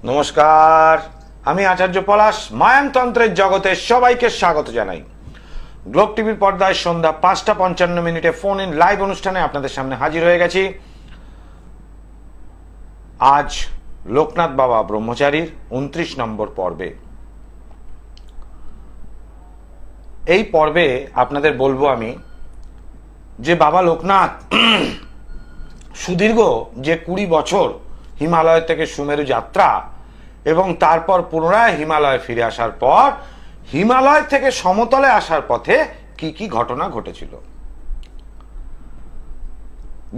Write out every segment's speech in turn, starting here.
নমস্কার, আমি আচার্য পলাশ। মায়ানতন্ত্রের জগতে সবাইকে স্বাগত জানাই। গ্লোব টিভির পর্দায় সন্ধ্যা ৫টা ৫৫ ফোন ইন লাইভ অনুষ্ঠানে আপনাদের সামনে হাজির হয়ে গেছি। আজ লোকনাথ বাবা ব্রহ্মচারীর ২৯ নম্বর পর্বে। এই পর্বে আপনাদের বলবো আমি যে বাবা লোকনাথ সুদীর্ঘ যে ২০ বছর হিমালয় থেকে সুমেরু যাত্রা এবং তারপর পুনরায় হিমালয় ফিরে আসার পর হিমালয় থেকে সমতলে আসার পথে কি কি ঘটনা ঘটেছিল।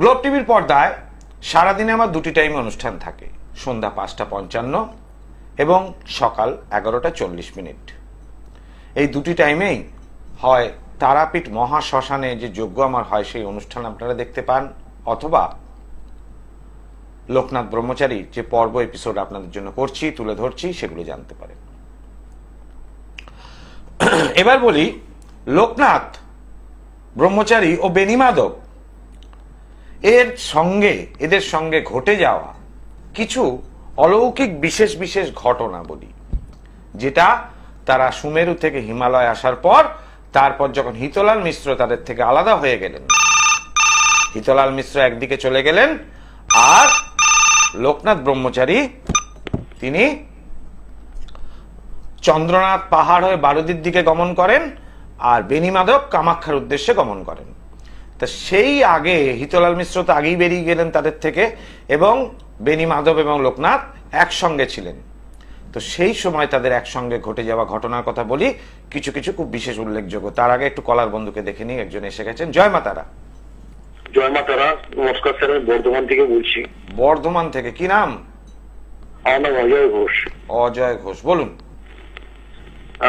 গ্লোব টিভির পর্দায় সারাদিনে আমার দুটি টাইমে অনুষ্ঠান থাকে, সন্ধ্যা ৫টা ৫৫ এবং সকাল ১১টা ৪০। এই দুটি টাইমেই হয় তারাপীঠ মহাশ্মশানে যে যজ্ঞ আমার হয় সেই অনুষ্ঠান আপনারা দেখতে পান, অথবা লোকনাথ ব্রহ্মচারী যে পর্ব এপিসোড আপনাদের জন্য করছি, তুলে ধরছি, সেগুলো জানতে পারেন। এবার বলি, লোকনাথ ব্রহ্মচারী ও বেণীমাধব এদের সঙ্গে ঘটে যাওয়া কিছু অলৌকিক বিশেষ বিশেষ ঘটনা বলি, যেটা তারা সুমেরু থেকে হিমালয় আসার পর, তারপর যখন হিতলাল মিশ্র তাদের থেকে আলাদা হয়ে গেলেন, হিতলাল মিশ্র একদিকে চলে গেলেন আর লোকনাথ ব্রহ্মচারী তিনি চন্দ্রনাথ পাহাড় হয়ে বারুদির দিকে গমন করেন আর বেণীমাধব কামাখ্যার উদ্দেশ্যে গমন করেন। তা সেই আগে হিতলাল মিশ্র তো আগেই বেরিয়ে গেলেন তাদের থেকে, এবং বেণীমাধব এবং লোকনাথ একসঙ্গে ছিলেন। তো সেই সময় তাদের একসঙ্গে ঘটে যাওয়া ঘটনার কথা বলি, কিছু কিছু খুব বিশেষ উল্লেখযোগ্য। তার আগে একটু কলার বন্ধুকে দেখে নিই, একজন এসে গেছেন। জয় মা তারা। জয় মা তারা। নমস্কার স্যার, আমি বর্ধমান থেকে বলছি। বর্ধমান থেকে? কি নাম? আমার নাম অজয় ঘোষ। অজয় ঘোষ, বলুন।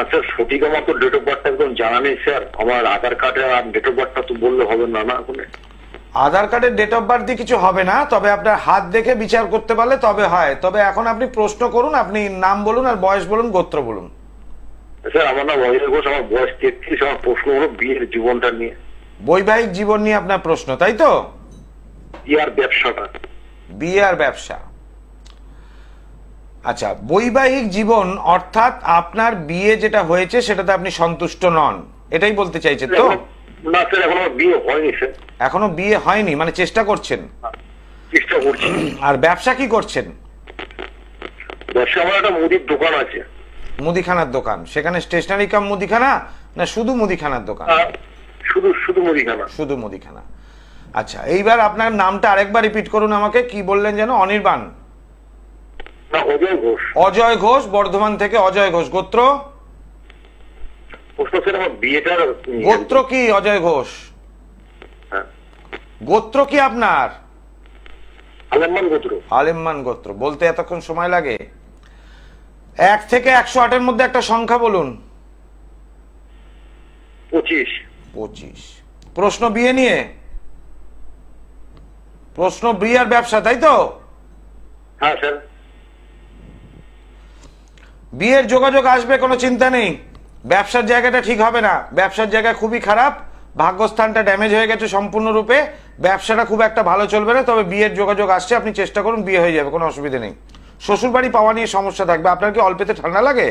স্যার, সঠিক আমার তো ডেট অফ বার্থটা একদম জানা নেই স্যার। আমার আধার কার্ডে আর ডেট অফ বার্থটা তো বললে হবে না? না, ওখানে আধার কার্ডের ডেট অফ বার্থ দিয়ে কিছু হবে না, তবে আপনার হাত দেখে বিচার করতে পারলে তবে হয়। তবে এখন আপনি প্রশ্ন করুন, আপনি নাম বলুন আর বয়স বলুন, গোত্র বলুন। স্যার, আমার নাম অজয় ঘোষ, আমার বয়স ৩৩। আমার প্রশ্ন হলো বিয়ের জীবনটা নিয়ে। বৈবাহিক জীবন নিয়ে আপনার প্রশ্ন, তাই তো? বিয়ে আর ব্যবসাটা। বিয়ে আর ব্যবসা। আচ্ছা, বৈবাহিক জীবন অর্থাৎ আপনার বিয়ে যেটা হয়েছে সেটাতে আপনি সন্তুষ্ট নন, এটাই বলতে চাইছেন তো? না স্যার, এখনো বিয়ে হয়নি স্যার। এখনো বিয়ে হয়নি, মানে চেষ্টা করছেন? চেষ্টা করছি। আর ব্যবসা কি করছেন? ব্যবসা আমার একটা মুদির দোকান আছে। মুদিখানার দোকান? সেখানে স্টেশনারি কাম মুদিখানা না শুধু মুদিখানার দোকান? শুধু মুদিখানা। শুধু মুদিখানা। আচ্ছা, এইবার আপনার নামটা আরেকবার রিপিট করুন আমাকে। কি বললেন যেন? অনির্বাণ? না, অজয় ঘোষ। অজয় ঘোষ, বর্ধমান থেকে অজয় ঘোষ। গোত্র? গোত্র কি অজয় ঘোষ? গোত্র কি আপনার? আলেম্মান গোত্র। আলেম্মান গোত্র। বলতে এতক্ষণ সময় লাগে? ১ থেকে ১০৮-এর মধ্যে একটা সংখ্যা বলুন। ২৫। ২৫। প্রশ্ন বিয়ে নিয়ে? প্রশ্ন বিয়ে আর ব্যবসা, তাই তো? হ্যাঁ স্যার। বিয়ের যোগাযোগ আসবে, কোনো চিন্তা নেই। ব্যবসার জায়গাটা ঠিক হবে না, ব্যবসার জায়গা খুবই খারাপ, ভাগ্যস্থানটা ড্যামেজ হয়ে গেছে সম্পূর্ণরূপে, ব্যবসাটা খুব একটা ভালো চলবে না। তবে বিয়ের যোগাযোগ আসছে, আপনি চেষ্টা করুন, বিয়ে হয়ে যাবে, কোনো অসুবিধা নেই। শ্বশুর বাড়ি পাওয়া নিয়ে সমস্যা থাকবে। আপনার কি অল্পেতে ঠান্ডা লাগে?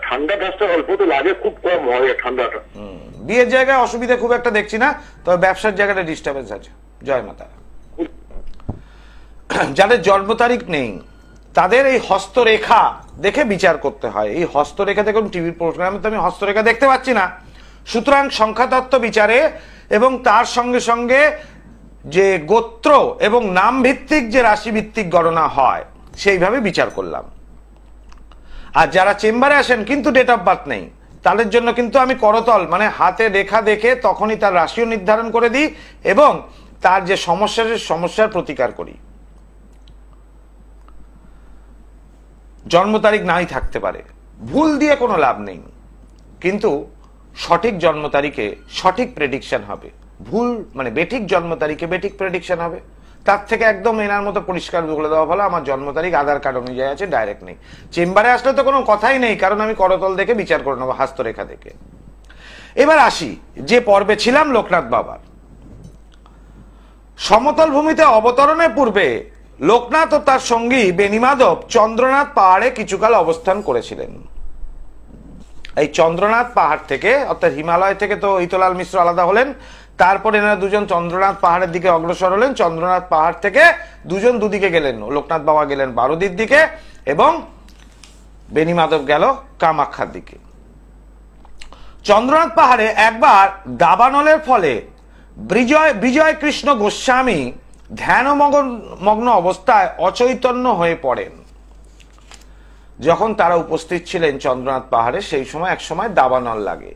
ঠান্ডা অল্প তো লাগে, খুব কম হয় ঠান্ডাটা। বিয়ের জায়গায় অসুবিধা খুব একটা দেখছি না, তবে ব্যবসার জায়গাটা ডিস্টার্বেন্স আছে। জয় মাতা। যাদের জন্ম তারিখ নেই তাদের এই হস্তরেখা দেখে বিচার করতে হয়। এই হস্তরেখা দেখুন, টিভির প্রোগ্রামে তো আমি হস্তরেখা দেখতে পাচ্ছি না, সুতরাং সংখ্যাতত্ত্ব বিচারে এবং তার সঙ্গে সঙ্গে যে গোত্র এবং নাম ভিত্তিক যে রাশি ভিত্তিক গণনা হয় সেইভাবে বিচার করলাম। আর যারা চেম্বারে আসেন কিন্তু ডেট অফ বার্থ নেই, তাদের জন্য কিন্তু আমি করতল মানে হাতে রেখা দেখে তখনই তার রাশিও নির্ধারণ করে দিই এবং তার যে সমস্যার প্রতিকার করি। জন্ম তারিখ নাই থাকতে পারে, ভুল দিয়ে কোনো লাভ নেই, কিন্তু সঠিক জন্ম তারিখে সঠিক প্রেডিকশন হবে, ভুল মানে বেঠিক জন্ম তারিখে বেঠিক প্রেডিকশন হবে। তার থেকে একদম এনার মতো পরিষ্কার বলে দেওয়া ভালো, আমার জন্ম তারিখ আধার কার্ড অনুযায়ী আছে, ডাইরেক্ট নেই। চেম্বারে আসলে তো কোনো কথাই নেই, কারণ আমি করতল দেখে বিচার করে নেবো, হস্তরেখা দেখে। এবার আসি যে পর্বে ছিলাম লোকনাথ বাবার। সমতল ভূমিতে অবতরণের পূর্বে লোকনাথ ও তার সঙ্গী বেণীমাধব চন্দ্রনাথ পাহাড়ে কিছুকাল অবস্থান করেছিলেন। এই চন্দ্রনাথ পাহাড় থেকে অর্থাৎ হিমালয় থেকে তো ইতলাল মিশ্র আলাদা হলেন, তারপর এনারা দুজন চন্দ্রনাথ পাহাড়ের দিকে অগ্রসর হলেন। চন্দ্রনাথ পাহাড় থেকে দুজন দুদিকে গেলেন, লোকনাথ বাবা গেলেন বারুদির দিকে এবং বেণীমাধব গেল কামাখ্যার দিকে। চন্দ্রনাথ পাহাড়ে একবার দাবানলের ফলে বিজয় কৃষ্ণ গোস্বামী ধ্যানমগ্ন অবস্থায় অচৈতন্য হয়ে পড়েন। যখন তারা উপস্থিত ছিলেন চন্দ্রনাথ পাহাড়ে, সেই সময় এক সময় দাবানল লাগে।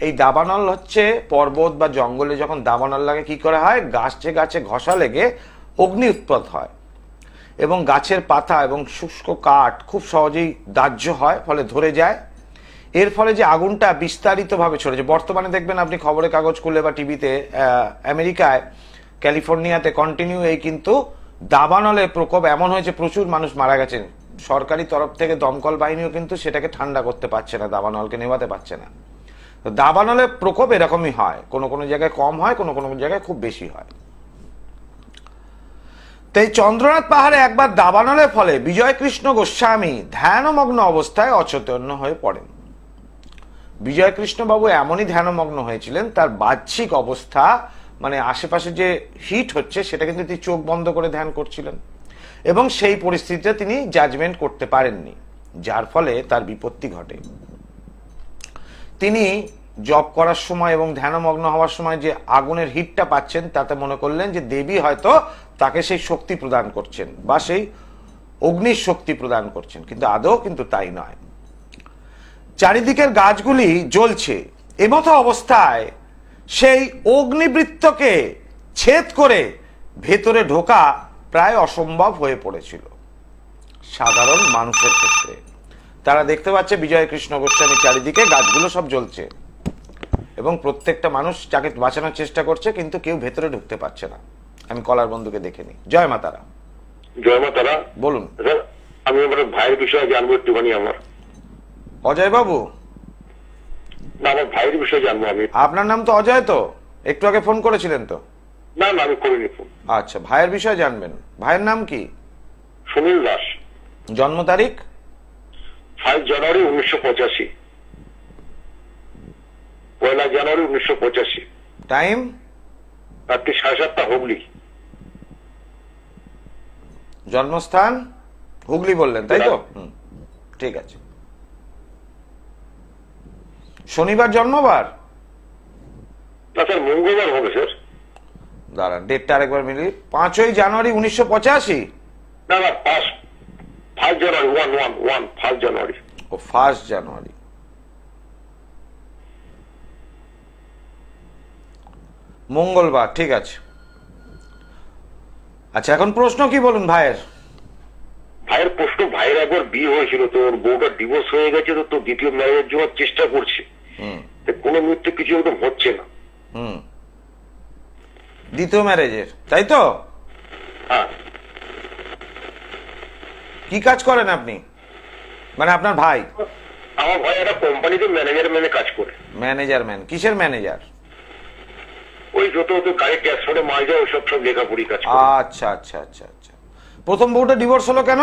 এই দাবানল হচ্ছে পর্বত বা জঙ্গলে যখন দাবানল লাগে কি করে হয়, গাছে গাছে ঘষা লেগে অগ্নি উৎপন্ন হয় এবং গাছের পাতা এবং শুষ্ক কাঠ খুব সহজেই দাহ্য হয়, ফলে ধরে যায়। এর ফলে যে আগুনটা বিস্তারিতভাবে ছড়েছে, বর্তমানে দেখবেন আপনি খবরের কাগজ খুললে বা টিভিতে আমেরিকায় ক্যালিফোর্নিয়াতে কন্টিনিউ এই কিন্তু দাবানলের প্রকোপ এমন হয়েছে, প্রচুর মানুষ মারা গেছেন। সরকারি তরফ থেকে দমকল বাহিনীও কিন্তু সেটাকে ঠান্ডা করতে পারছে না, দাবানলকে নেভাতে পারছে না। তো দাবানলের প্রকোপ এরকমই হয়, কোনো কোনো জায়গায় কম হয়, কোনো কোনো জায়গায় খুব বেশি হয়। তাই চন্দ্রনাথ পাহাড়ে একবার দাবানলের ফলে বিজয় কৃষ্ণ গোস্বামী ধ্যানমগ্ন অবস্থায় অচৈতন্য হয়ে পড়েন। বিজয় কৃষ্ণ বাবু এমনই ধ্যানমগ্ন হয়েছিলেন, তার বাহ্যিক অবস্থা মানে আশেপাশে যে হিট হচ্ছে সেটা কিন্তু তিনি চোখ বন্ধ করে ধ্যান করছিলেন এবং সেই পরিস্থিতিতে তিনি জাজমেন্ট করতে পারেননি, যার ফলে তার বিপত্তি ঘটে। তিনি জপ করার সময় এবং ধ্যানমগ্ন হওয়ার সময় যে আগুনের হিটটা পাচ্ছেন, তাতে মনে করলেন যে দেবী হয়তো তাকে সেই শক্তি প্রদান করছেন বা সেই অগ্নির শক্তি প্রদান করছেন, কিন্তু আদৌ কিন্তু তাই নয়। চারিদিকের গাছগুলি জ্বলছে, এমতো অবস্থায় সেই অগ্নিবৃত্তকে ছেদ করে ভেতরে ঢোকা প্রায় অসম্ভব হয়ে পড়েছিল সাধারণ মানুষের ক্ষেত্রে। তারা দেখতে পাচ্ছে বিজয় কৃষ্ণ গোস্বামীর চারিদিকে গাছগুলো সব জ্বলছে এবং প্রত্যেকটা মানুষ যাকে বাঁচানোর চেষ্টা করছে, কিন্তু কেউ ভেতরে ঢুকতে পারছে না। আমি কলার বন্ধুকে দেখে নি। জয় মা তারা। জয় মা তারা। বলুন। আমি আমার ভাইয়ের বিষয়ে জানবো একটুখানি। আমার অজয় বাবু? না, আমার ভাইয়ের বিষয়ে জানবো আমি। আপনার নাম তো অজয়, তো একটু আগে ফোন করেছিলেন তো? না না, আমি করিনি ফোন। আচ্ছা, ভাইয়ের বিষয়ে জানবেন। ভাইয়ের নাম কি? সুনীল দাস। জন্ম তারিখ? 5 জানুয়ারি 1985। 1 জানুয়ারি 1985। টাইম? রাত্রি 7:30 হুগলি। জন্মস্থান? হুগলি বললেন তাই তো? ঠিক আছে। শনিবার জন্মবার? না স্যার, মঙ্গলবার হবে স্যার। দাঁড়ান, ডেটটা আরেকবার মিলি। 5 জানুয়ারি 1985? না না, 5 জানুয়ারি 1 জানুয়ারি। ও 1 জানুয়ারি। মঙ্গলবার, ঠিক আছে। আচ্ছা, এখন প্রশ্ন কি বলুন ভাইয়ের? ভাইয়ের প্রশ্ন, ভাইয়ের একবার বিয়ে হয়েছিল, তো ওর বউটা ডিভোর্স হয়ে গেছে, তো দ্বিতীয় ম্যারেজের জন্য চেষ্টা করছে, কোনো মৃত্যু কিছু একদম হচ্ছে না। দ্বিতীয় ম্যারেজের, তাই তো? হ্যাঁ। কি কাজ করেন আপনি, মানে আপনার ভাই? আমার ভাই একটা কোম্পানিতে ম্যানেজার কাজ করে। ম্যানেজার? কিসের ম্যানেজার? ওই যত গাড়ি ট্রান্সপোর্টে মাল যায় ওইসব সব লেখাপড়ি কাজ করে। আচ্ছা আচ্ছা আচ্ছা আচ্ছা। প্রথম বউটা ডিভোর্স হলো কেন?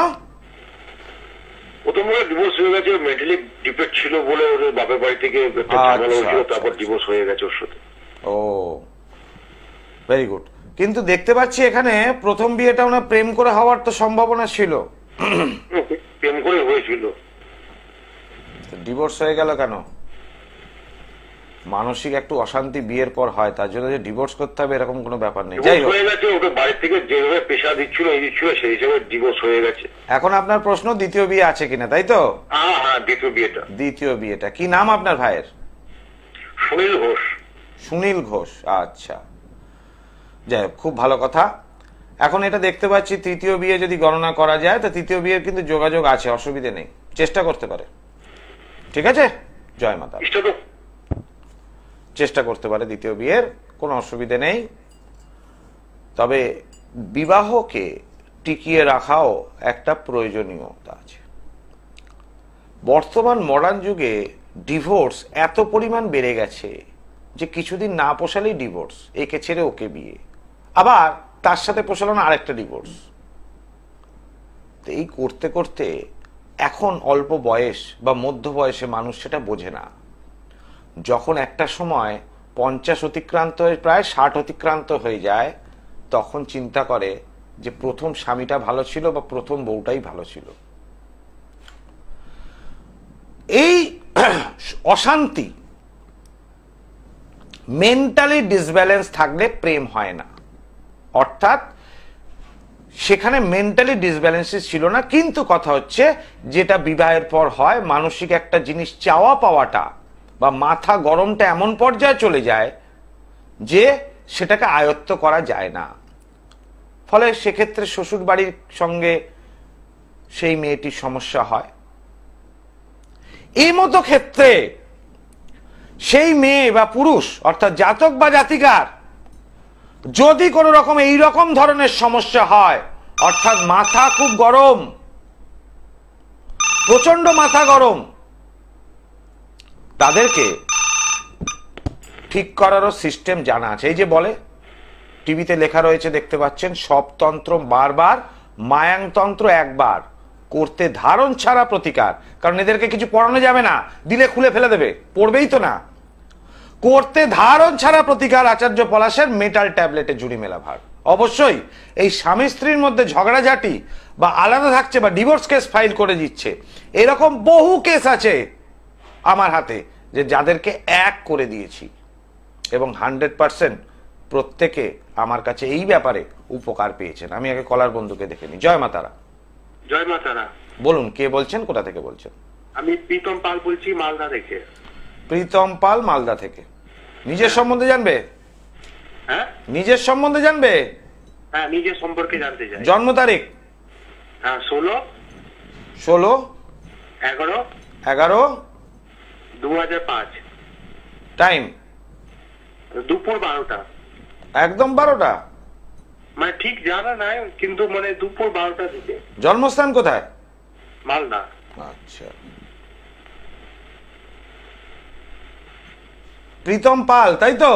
প্রথম বউটা ডিভোর্স হয়ে গেছে, মেন্টালি ডিপেন্ড ছিল বলে ওর বাপের বাড়ি থেকে একটা ঝামেলা হয়েছিল, তারপর ডিভোর্স হয়ে গেছে ওর সাথে। ও, ভেরি গুড। কিন্তু দেখতে পাচ্ছি এখানে প্রথম বিয়েটা ওনার প্রেম করে হওয়ার তো সম্ভাবনা ছিল। প্রেম করে হয়েছিল, ডিভোর্স হয়ে গেল কেন? মানসিক একটু অশান্তি বিয়ের পর হয়, তার জন্য যে ডিভোর্স করতে হবে এরকম কোনো ব্যাপার নেই। যাই হোক, হয়ে গেছে, ওকে বাড়ি থেকে যেভাবে পেশা দিচ্ছিল এই দিচ্ছিল সেই হিসাবে ডিভোর্স হয়ে গেছে। এখন আপনার প্রশ্ন দ্বিতীয় বিয়ে আছে কিনা, তাই তো? হ্যাঁ হ্যাঁ, দ্বিতীয় বিয়েটা। দ্বিতীয় বিয়েটা কি নাম আপনার ভাইয়ের? সুনীল ঘোষ। সুনীল ঘোষ, আচ্ছা। যাই হোক, খুব ভালো কথা। এখন এটা দেখতে পাচ্ছি তৃতীয় বিয়ে যদি গণনা করা যায়, তো তৃতীয় বিয়ের কিন্তু যোগাযোগ আছে, অসুবিধে নেই, চেষ্টা করতে পারে। ঠিক আছে, জয় মাতা। চেষ্টা করতে পারে দ্বিতীয় বিয়ের, কোনো অসুবিধে নেই। তবে বিবাহকে টিকিয়ে রাখাও একটা প্রয়োজনীয়তা আছে। বর্তমান মডার্ন যুগে ডিভোর্স এত পরিমাণ বেড়ে গেছে যে কিছুদিন না পোষালেই ডিভোর্স, একে ছেড়ে ওকে বিয়ে, আবার তার সাথে পোষালো না আরেকটা ডিভোর্স। তো এই করতে করতে এখন অল্প বয়স বা মধ্য বয়সে মানুষ সেটা বোঝে না। যখন একটা সময় 50 অতিক্রান্ত হয়ে প্রায় 60 অতিক্রান্ত হয়ে যায়, তখন চিন্তা করে যে প্রথম স্বামীটা ভালো ছিল বা প্রথম বউটাই ভালো ছিল। এই অশান্তি, মেন্টালি ডিসব্যালেন্স থাকলে প্রেম হয় না। অর্থাৎ সেখানে মেন্টালি ডিসব্যালেন্সেস ছিল না, কিন্তু কথা হচ্ছে যেটা বিবাহের পর হয়, মানসিক একটা জিনিস চাওয়া পাওয়াটা বা মাথা গরমটা এমন পর্যায়ে চলে যায় যে সেটাকে আয়ত্ত করা যায় না। ফলে সেক্ষেত্রে শ্বশুর বাড়ির সঙ্গে সেই মেয়েটির সমস্যা হয়। এই মতো ক্ষেত্রে সেই মেয়ে বা পুরুষ অর্থাৎ জাতক বা জাতিকার যদি কোনো রকম এই রকম ধরনের সমস্যা হয়, অর্থাৎ মাথা খুব গরম, প্রচন্ড মাথা গরম, তাদেরকে ঠিক করারও সিস্টেম জানা আছে। এই যে বলে, টিভিতে লেখা রয়েছে দেখতে পাচ্ছেন, সব তন্ত্র বারবার, মায়াংতন্ত্র একবার, করতে ধারণ ছাড়া প্রতিকার। কারণ এদেরকে কিছু পড়ানো যাবে না, দিলে খুলে ফেলে দেবে, পড়বেই তো না। করতে ধারণ ছাড়া প্রতিকার, আচার্য পলাশের মেটাল ট্যাবলেটে জুড়ি মেলা ভার। অবশ্যই এই স্বামী স্ত্রীর মধ্যে ঝগড়াঝাটি বা আলাদা থাকছে বা ডিভোর্স কেস ফাইল করে দিচ্ছে, এরকম বহু কেস আছে আমার হাতে, যে যাদেরকে এক করে দিয়েছি এবং 100% প্রত্যেকে আমার কাছে এই ব্যাপারে উপকার পেয়েছেন। আমি আগে কলার বন্ধুকে দেখে নিই। জয় মা তারা। জয় মা তারা। বলুন, কে বলছেন, কোথা থেকে বলছেন? আমি প্রীতম পাল বলছি, মালদা থেকে। প্রীতম পাল, মালদা থেকে। নিজের সম্বন্ধে জানবে? হ্যাঁ, নিজের সম্বন্ধে জানবে? হ্যাঁ, নিজের সম্পর্কে জানতে চাই। জন্ম তারিখ? হ্যাঁ, 16 11 11 2005। টাইম? দুপুর 12টা। একদম 12টা? মানে ঠিক জানা নাই, কিন্তু মানে দুপুর 12টা দিকে। জন্মস্থান কোথায়? মালদা। আচ্ছা, প্রীতম পাল, তাই তো?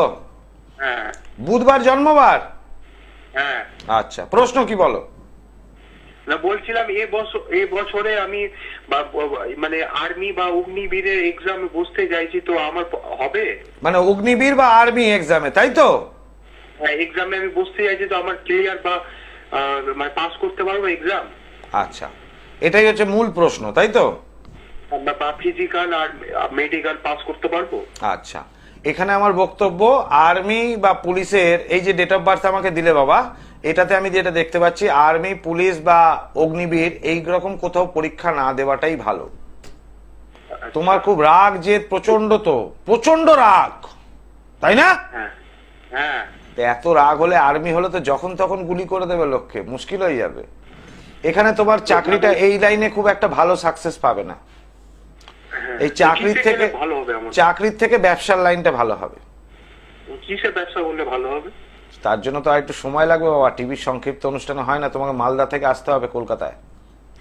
হ্যাঁ। বুধবার জন্মবার? হ্যাঁ। আচ্ছা, প্রশ্ন কি বলো? না, বলছিলাম এই বছরে আমি মানে আর্মি বা অগ্নিবীরের এক্সামে বসতে চাইছি, তো আমার হবে? মানে অগ্নিবীর বা আর্মি এক্সামে, তাই তো? হ্যাঁ, এক্সামে আমি বসতে চাইছি, তো আমার ক্লিয়ার বা মানে পাস করতে পারবো এক্সাম? আচ্ছা, এটাই হচ্ছে মূল প্রশ্ন, তাই তো? বা ফিজিক্যাল আর মেডিকেল পাস করতে পারবো? আচ্ছা, এখানে আমার বক্তব্য, আর্মি বা পুলিশের এই যে ডেট অফ বার্থ আমাকে দিলে বাবা, এটাতে আমি যেটা দেখতে পাচ্ছি, আর্মি, পুলিশ বা অগ্নিবীর এই রকম কোথাও পরীক্ষা না দেওয়াটাই ভালো। তোমার খুব রাগ জেদ প্রচন্ড, তো প্রচন্ড রাগ, তাই না? হ্যাঁ। হ্যাঁ। এত রাগ হলে, আর্মি হলে তো যখন তখন গুলি করে দেবে লোককে, মুশকিল হয়ে যাবে। এখানে তোমার চাকরিটা এই লাইনে খুব একটা ভালো সাকসেস পাবে না। এই চাকরির থেকে ব্যবসার লাইনটা ভালো হবে। কিসের ব্যবসা করলে ভালো হবে? তার জন্য তো আর একটু সময় লাগবে বাবা, টিভির সংক্ষিপ্ত অনুষ্ঠানে হয় না, তোমাকে মালদা থেকে আসতে হবে কলকাতায়,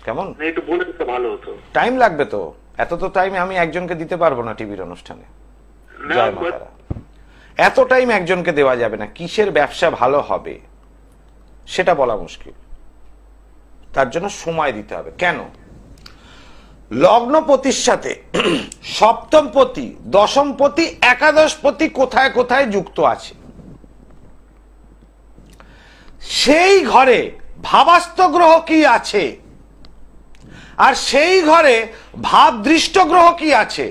কেমন? একটু বলে দিতে ভালো হতো। টাইম লাগবে তো, এত তো টাইম আমি একজনকে দিতে পারবো না টিভির অনুষ্ঠানে। জয় মা তারা। এত টাইম একজনকে দেওয়া যাবে না। কিসের ব্যবসা ভালো হবে সেটা বলা মুশকিল, তার জন্য সময় দিতে হবে। কেন? লগ্নপতির সাথে সপ্তমপতি, দশমপতি, একাদশপতি কোথায় কোথায় যুক্ত আছে, সেই ঘরে ভাবাস্ত গ্রহ কি আছে, আর সেই ঘরে ভাবদৃষ্ট গ্রহ কি আছে,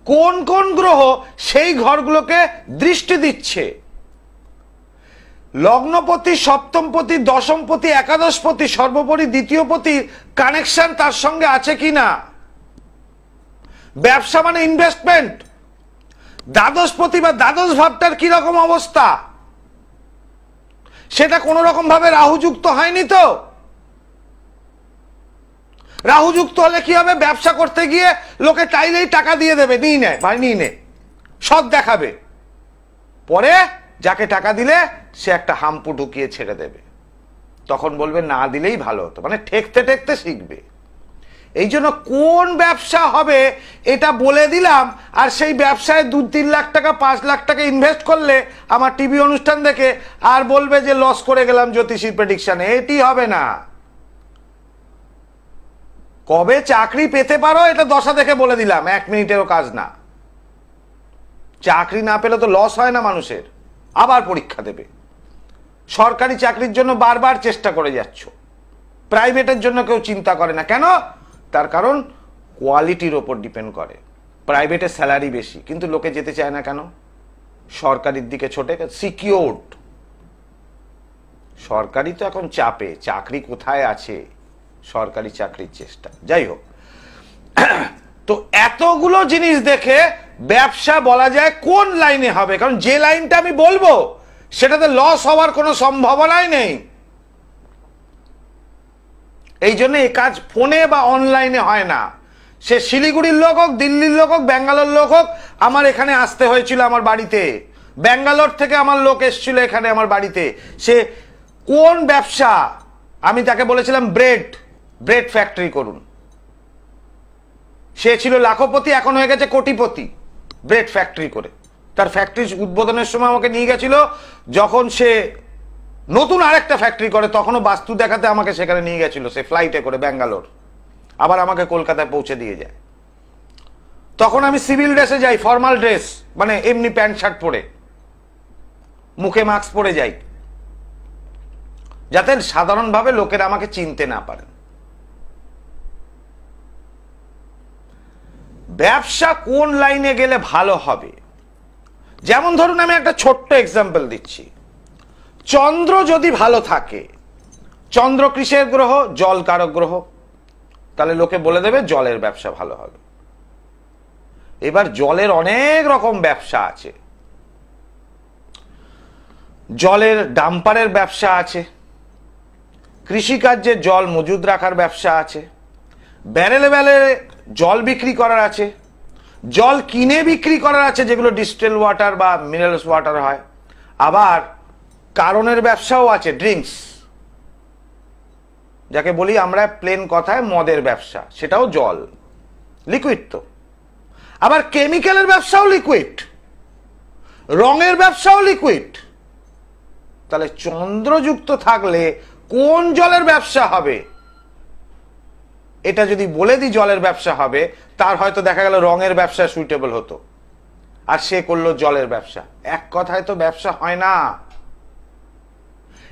কোন কোন গ্রহ সেই ঘরগুলোকে দৃষ্টি দিচ্ছে, লগ্নপতি, সপ্তমপতি, দশমপতি, একাদশপতি, সর্বোপরি দ্বিতীয়পতির কানেকশন তার সঙ্গে আছে কিনা। ব্যবসা মানে ইনভেস্টমেন্ট, দ্বাদশপতি বা দ্বাদশ ভাবটার কিরকম অবস্থা, সেটা কোন রকম ভাবে রাহুযুক্ত হয়নি তো। রাহুযুক্ত হলে কি হবে? ব্যবসা করতে গিয়ে লোকে চাইলেই টাকা দিয়ে দেবে, নিয়ে নেয়, ভাই নিয়ে নে, সৎ দেখাবে, পরে যাকে টাকা দিলে সে একটা হাম্পু ঢুকিয়ে ছেড়ে দেবে, তখন বলবে না দিলেই ভালো হতো, মানে ঠেকতে ঠেকতে শিখবে। এই জন্য কোন ব্যবসা হবে এটা বলে দিলাম, আর সেই ব্যবসায় 2-3 লাখ টাকা 5 লাখ টাকা ইনভেস্ট করলে আমার টিভি অনুষ্ঠান দেখে আর বলবে যে লস করে গেলাম জ্যোতিষীর প্রেডিকশনে, এটি হবে না। কবে চাকরি পেতে পারো এটা দশা দেখে বলে দিলাম, 1 মিনিটেরও কাজ না। চাকরি না পেলে তো লস হয় না মানুষের, আবার পরীক্ষা দেবে। সরকারি চাকরির জন্য বারবার চেষ্টা করে যাচ্ছ, প্রাইভেটের জন্য কেউ চিন্তা করে না। কেন? তার কারণ কোয়ালিটির ওপর ডিপেন্ড করে। প্রাইভেটের স্যালারি বেশি, কিন্তু লোকে যেতে চায় না কেন? সরকারির দিকে ছোটে, সিকিউরড। সরকারি তো এখন চাপে, চাকরি কোথায় আছে? সরকারি চাকরির চেষ্টা। যাই হোক, তো এতগুলো জিনিস দেখে ব্যবসা বলা যায় কোন লাইনে হবে, কারণ যে লাইনটা আমি বলবো সেটাতে লস হওয়ার কোনো সম্ভাবনাই নেই। এই জন্য এই কাজ ফোনে বা অনলাইনে হয় না। সে শিলিগুড়ির লোক হোক, দিল্লির লোক হোক, ব্যাঙ্গালোর লোক হোক, আমার এখানে আসতে হয়েছিল আমার বাড়িতে। ব্যাঙ্গালোর থেকে আমার লোক এসেছিল এখানে আমার বাড়িতে। সে কোন ব্যবসা, আমি তাকে বলেছিলাম ব্রেড ফ্যাক্টরি করুন। সে ছিল লাখপতি, এখন হয়ে গেছে কোটিপতি ব্রেড ফ্যাক্টরি করে। তার ফ্যাক্টরি উদ্বোধনের সময় আমাকে নিয়ে গেছিল, যখন সে নতুন আরেকটা ফ্যাক্টরি করে তখনও বাস্তু দেখাতে আমাকে সেখানে নিয়ে গেছিল সে ফ্লাইটে করে ব্যাঙ্গালোর, আবার আমাকে কলকাতায় পৌঁছে দিয়ে যায়। তখন আমি সিভিল ড্রেসে যাই, ফর্মাল ড্রেস, মানে এমনি প্যান্ট শার্ট পরে, মুখে মাস্ক পরে যাই, যাতে সাধারণভাবে লোকেরা আমাকে চিনতে না পারেন। ব্যবসা কোন লাইনে গেলে ভালো হবে, যেমন ধরুন আমি একটা ছোট্ট এক্সাম্পল দিচ্ছি। চন্দ্র যদি ভালো থাকে, চন্দ্র কিসের গ্রহ? জল কারক গ্রহ, তাহলে লোকে বলে দেবে জলের ব্যবসা ভালো হবে। এবার জলের অনেক রকম ব্যবসা আছে। জলের ডাম্পারের ব্যবসা আছে, কৃষিকার্যে জল মজুদ রাখার ব্যবসা আছে, ব্যারেলে ব্যারেলে জল বিক্রি করার আছে, জল কিনে বিক্রি করার আছে, যেগুলো ডিস্টিল ওয়াটার বা মিনারেলস ওয়াটার হয়। আবার কারণের ব্যবসাও আছে, ড্রিঙ্কস, যাকে বলি আমরা প্লেন কথায় মদের ব্যবসা, সেটাও জল, লিকুইড তো। আবার কেমিক্যালের ব্যবসাও লিকুইড, রঙের ব্যবসাও লিকুইড। তাহলে চন্দ্রযুক্ত থাকলে কোন জলের ব্যবসা হবে? এটা যদি বলে দিই জলের ব্যবসা হবে, তার হয়তো দেখা গেল রঙের ব্যবসা সুইটেবল হতো, আর সে করলো জলের ব্যবসা। এক কথায় তো ব্যবসা হয় না।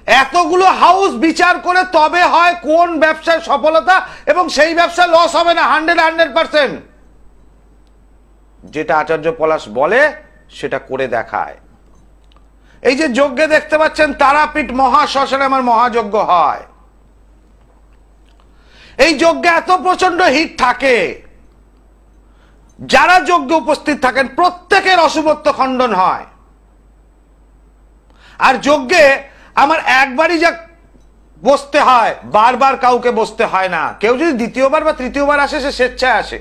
এতগুলো হাউস বিচার করে তবে হয় কোন ব্যবসায় সফলতা, এবং সেই ব্যবসা লস হবে না 100%। যেটা আচার্য পলাশ বলে সেটা করে দেখায়। এই যে যজ্ঞে দেখতে পাচ্ছেন তারাপীঠ মহাশ্মশানে আমার মহাযজ্ঞ হয়, এই যজ্ঞে এত প্রচন্ড হিট থাকে, যারা যজ্ঞে উপস্থিত থাকেন প্রত্যেকের অশুভত্ব খণ্ডন হয়। আর যজ্ঞে আমার একবারই যা বসতে হয়, বারবার কাউকে বসতে হয় না। কেউ যদি দ্বিতীয়বার বা তৃতীয়বার আসে, সে স্বেচ্ছায় আসে,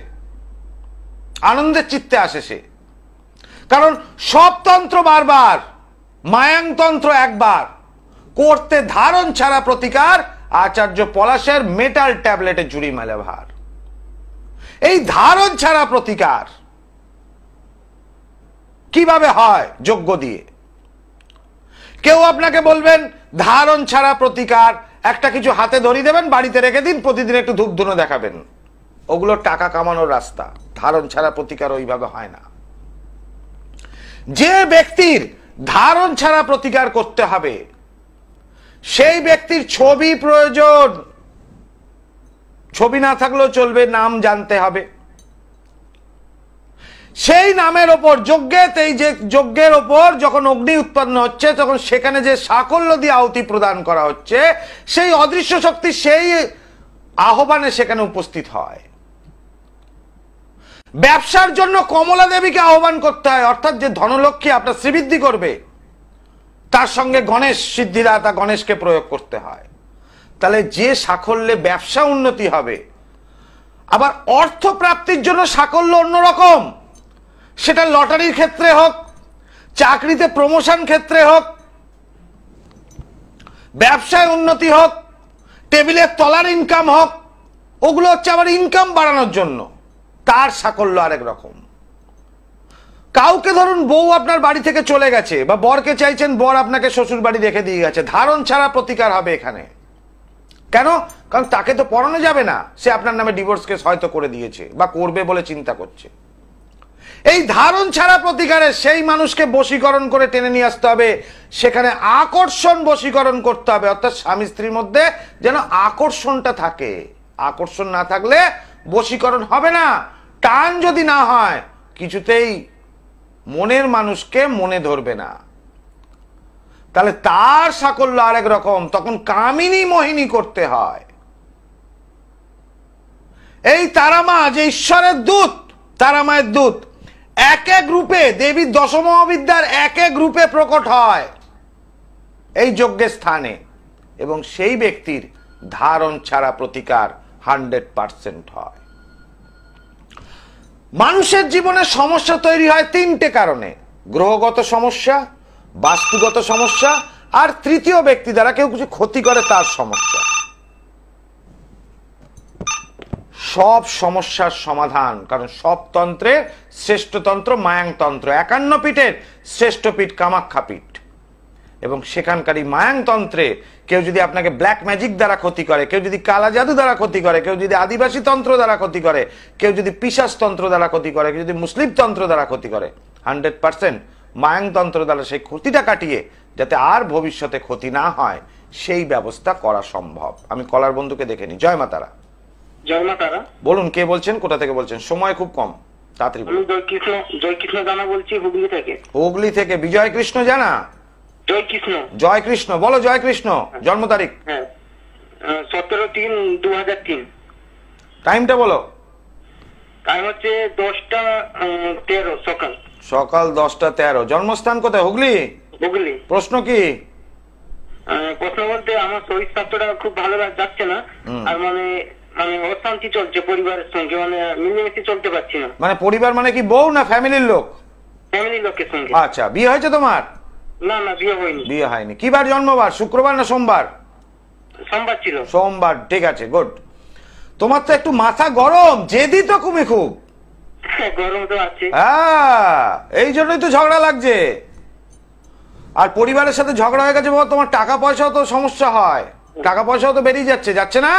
আনন্দের চিত্তে আসে সে। কারণ সব তন্ত্র বারবার, মায়াংতন্ত্র একবার, করতে ধারণ ছাড়া প্রতিকার, আচার্য পলাশের মেটাল ট্যাবলেটে জুড়ি মেলে ভার। এই ধারণ ছাড়া প্রতিকার কিভাবে হয়? যজ্ঞ দিয়ে। কেউ আপনাকে বলবেন ধারণ ছাড়া প্রতিকার, একটা কিছু হাতে ধরিয়ে দেবেন, বাড়িতে রেখে দিন, প্রতিদিন একটু ধূপ ধুনো দেখাবেন। ওগুলো টাকা কামানোর রাস্তা। ধারণ ছাড়া প্রতিকার ওইভাবে হয় না। যে ব্যক্তির ধারণ ছাড়া প্রতিকার করতে হবে, সেই ব্যক্তির ছবি প্রয়োজন। ছবি না থাকলেও চলবে, নাম জানতে হবে। সেই নামের ওপর যজ্ঞেতে, এই যে যজ্ঞের ওপর যখন অগ্নি উৎপন্ন হচ্ছে, তখন সেখানে যে সাকল্য দিয়ে আহুতি প্রদান করা হচ্ছে, সেই অদৃশ্য শক্তি সেই আহ্বানে সেখানে উপস্থিত হয়। ব্যবসার জন্য কমলা দেবীকে আহ্বান করতে হয়, অর্থাৎ যে ধনলক্ষ্মী আপনার শ্রীবৃদ্ধি করবে, তার সঙ্গে গণেশ সিদ্ধিদাতা গণেশকে প্রয়োগ করতে হয়। তাহলে যে সাকল্যে ব্যবসা উন্নতি হবে। আবার অর্থ প্রাপ্তির জন্য সাকল্য অন্যরকম, সেটা লটারির ক্ষেত্রে হোক, চাকরিতে প্রমোশন ক্ষেত্রে হোক, ব্যবসায় উন্নতি হোক, টেবিলের তলার ইনকাম হোক, ওগুলো হচ্ছে আবার ইনকাম বাড়ানোর জন্য, তার সাকল্য আরেক রকম। কাউকে ধরুন বউ আপনার বাড়ি থেকে চলে গেছে, বা বরকে চাইছেন, বর আপনাকে শ্বশুর বাড়ি রেখে দিয়ে গেছে, ধারণ ছাড়া প্রতিকার হবে এখানে। কেন? কারণ তাকে তো পড়ানো যাবে না, সে আপনার নামে ডিভোর্স কেস হয়তো করে দিয়েছে বা করবে বলে চিন্তা করছে। এই ধারণ ছাড়া প্রতিকারে সেই মানুষকে বশীকরণ করে টেনে নিয়ে আসতে হবে, সেখানে আকর্ষণ বশীকরণ করতে হবে, অর্থাৎ স্বামী স্ত্রীর মধ্যে যেন আকর্ষণটা থাকে। আকর্ষণ না থাকলে বশীকরণ হবে না। টান যদি না হয় কিছুতেই মনের মানুষকে মনে ধরবে না, তাহলে তার সাকল্য আরেক রকম, তখন কামিনী মোহিনী করতে হয়। এই তারামা যে ঈশ্বরের দূত, তারামায়ের দূত এক এক রূপে, দেবীর দশমহাবিদ্যার এক এক রূপে প্রকট হয় এই যজ্ঞের স্থানে, এবং সেই ব্যক্তির ধারণ ছাড়া প্রতিকার 100% হয়। মানুষের জীবনে সমস্যা তৈরি হয় তিনটে কারণে: গ্রহগত সমস্যা, বাস্তুগত সমস্যা, আর তৃতীয় ব্যক্তি দ্বারা কেউ কিছু ক্ষতি করে তার সমস্যা। সব সমস্যার সমাধান, কারণ সব তন্ত্রের শ্রেষ্ঠ তন্ত্র মায়াংতন্ত্র, 51 পীঠের শ্রেষ্ঠ পীঠ কামাখ্যা পীঠ, এবং সেখানকারই মায়াংতন্ত্রে কেউ যদি আপনাকে ব্ল্যাক ম্যাজিক দ্বারা ক্ষতি করে, কেউ যদি কালা জাদু দ্বারা ক্ষতি করে, কেউ যদি আদিবাসী তন্ত্র দ্বারা ক্ষতি করে, কেউ যদি পিশাচ তন্ত্র দ্বারা ক্ষতি করে, কেউ যদি মুসলিম তন্ত্র দ্বারা ক্ষতি করে, 100% মায়াংতন্ত্র দ্বারা সেই ক্ষতিটা কাটিয়ে যাতে আর ভবিষ্যতে ক্ষতি না হয় সেই ব্যবস্থা করা সম্ভব। আমি কলার বন্ধুকে দেখে নি। জয় মাতারা। জয় মা তারা। বলুন কে বলছেন, কোথা থেকে বলছেন? সময় খুব কম, তাড়াতাড়ি আমি বলুন। জয় কৃষ্ণ জানা বলছি, হুগলি থেকে। হুগলি থেকে বিজয় কৃষ্ণ জানা। জয় কৃষ্ণ। জয় কৃষ্ণ, বলো জয় কৃষ্ণ। জন্ম তারিখ? হ্যাঁ, 17/3/2003। টাইমটা বলো। টাইম হচ্ছে 10টা 13 সকাল। সকাল 10টা 13। জন্মস্থান কোথায়? হুগলি। হুগলি। প্রশ্ন কি? প্রশ্ন বলতে আমার শরীর স্বাস্থ্যটা খুব ভালো যাচ্ছে না, আর মানে অশান্তি চলছে পরিবারের সঙ্গে, মানে মিলেমিশে চলতে পারছি না। মানে পরিবার মানে কি বউ না ফ্যামিলির লোক? ফ্যামিলির লোকের সঙ্গে। আচ্ছা, বিয়ে হয়েছে তোমার? না না, বিয়ে হয়নি। বিয়ে হয়নি। কি বার জন্মবার? শুক্রবার না সোমবার? সোমবার ছিল। সোমবার, ঠিক আছে, গুড। তোমার তো একটু মাথা গরম, জেদি তো তুমি খুব। গরম তো আছে। হ্যাঁ, এই জন্যই তো ঝগড়া লাগছে। আর পরিবারের সাথে ঝগড়া হয়ে গেছে বাবা, তোমার টাকা পয়সাও তো সমস্যা হয়, টাকা পয়সাও তো বেরিয়ে যাচ্ছে, যাচ্ছে না?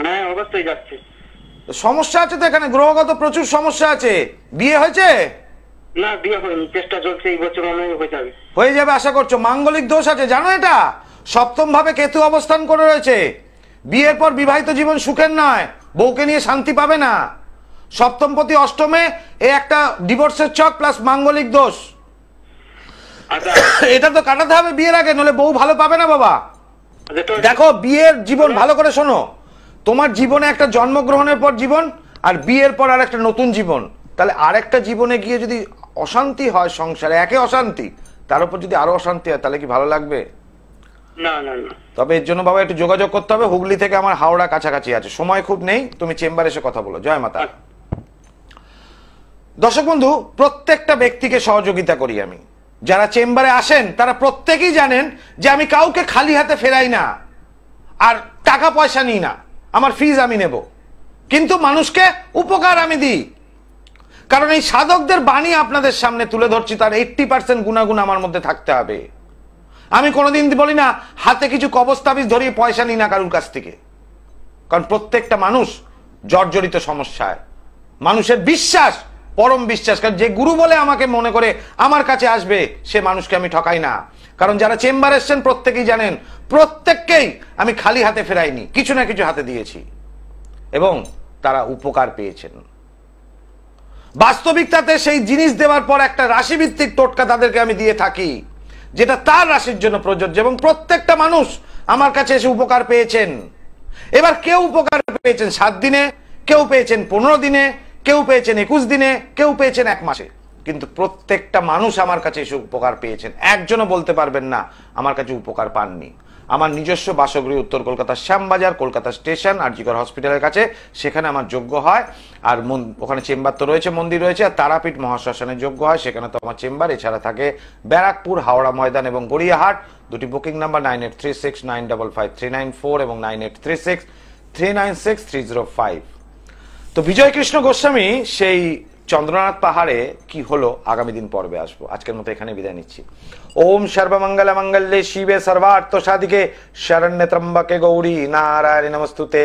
হ্যাঁ, অবশ্যই যাচ্ছে। সমস্যা আছে তো এখানে, গ্রহগত প্রচুর সমস্যা আছে। বিয়ে হয়েছে? না, বিয়ে হয়নি, চেষ্টা চলছে, এই বছর মনে হয় হয়ে যাবে। হয়ে যাবে আশা করছো। মাঙ্গলিক দোষ আছে জানো এটা? সপ্তম ভাবে কেতু অবস্থান করে রয়েছে। বিয়ের পর বিবাহিত জীবন সুখের নয়, বউকে নিয়ে শান্তি পাবে না। সপ্তমপতি অষ্টমে এ একটা ডিভোর্সের চক প্লাস মাঙ্গলিক দোষ। আচ্ছা, এটা তো কাটাতে হবে বিয়ের আগে, নলে বউ ভালো পাবে না বাবা। দেখো, বিয়ের জীবন ভালো করে শোনো, তোমার জীবনে একটা জন্মগ্রহণের পর জীবন, আর বিয়ের পর আর একটা নতুন জীবন। তাহলে আরেকটা জীবনে গিয়ে যদি অশান্তি হয় সংসারে, একে অশান্তি, তার উপর যদি আরো অশান্তি হয়, তাহলে কি ভালো লাগবে? না না না। তবে এর জন্য বাবা একটু যোগাযোগ করতে হবে। হুগলি থেকে আমার হাওড়া কাছাকাছি আছে, সময় খুব নেই, তুমি চেম্বারে এসে কথা বলো। জয় মাতা। দর্শক বন্ধু, প্রত্যেকটা ব্যক্তিকে সহযোগিতা করি আমি। যারা চেম্বারে আসেন তারা প্রত্যেকেই জানেন যে আমি কাউকে খালি হাতে ফেরাই না, আর টাকা পয়সা নিই না, আমার ফিজ আমি নেব, কিন্তু মানুষকে উপকার আমি দিই। কারণ এই সাধকদের বাণী আপনাদের সামনে তুলে ধরছি, তার 80% গুণাগুণ আমার মধ্যে থাকতে হবে। আমি কোনোদিন বলি না হাতে কিছু কবজ-তাবিজ ধরিয়ে পয়সা নিই না কারুর কাছ থেকে, কারণ প্রত্যেকটা মানুষ জর্জরিত সমস্যায়। মানুষের বিশ্বাস, পরম বিশ্বাস, কারণ যে গুরু বলে আমাকে মনে করে আমার কাছে আসবে, সে মানুষকে আমি ঠকাই না। কারণ যারা চেম্বার এসছেন প্রত্যেকেই জানেন, প্রত্যেককেই আমি খালি হাতে ফেরাইনি, কিছু না কিছু হাতে দিয়েছি, এবং তারা উপকার পেয়েছেন। বাস্তবিকতাতে সেই জিনিস দেওয়ার পর একটা রাশিভিত্তিক টোটকা তাদেরকে আমি দিয়ে থাকি, যেটা তার রাশির জন্য প্রযোজ্য, এবং প্রত্যেকটা মানুষ আমার কাছে এসে উপকার পেয়েছেন। এবার কেউ উপকার পেয়েছেন 7 দিনে, কেউ পেয়েছেন 15 দিনে, কেউ পেয়েছেন 21 দিনে, কেউ পেয়েছেন 1 মাসে, কিন্তু প্রত্যেকটা মানুষ আমার কাছে এসে উপকার পেয়েছেন। একজনও বলতে পারবেন না আমার কাছে উপকার পাননি। আমার নিজস্ব বাসগৃহ উত্তর কলকাতার শ্যামবাজার, কলকাতা স্টেশন, আরজিকর হসপিটালের কাছে, সেখানে আমার যোগ্য হয়। আর ওখানে চেম্বার তো রয়েছে, মন্দির রয়েছে, আর তারাপীঠ মহাশ্মশানে যোগ্য হয়, সেখানে তো আমার চেম্বার। এছাড়া থাকে ব্যারাকপুর, হাওড়া ময়দান এবং গড়িয়াহাট। দুটি বুকিং নাম্বার 9836955394 এবং 9836396305। তো বিজয় কৃষ্ণ গোস্বামী সেই চন্দ্রনাথ পাহাড়ে কি হলো আগামী দিন পর্বে আসবো। আজকের মতো এখানে বিদায় নিচ্ছি। ওম সর্বমঙ্গল মঙ্গলে শিবে সর্বার্থ সাধিকে শরণ্যে ত্রম্বকে গৌরী নারায়ণী নমস্তুতে।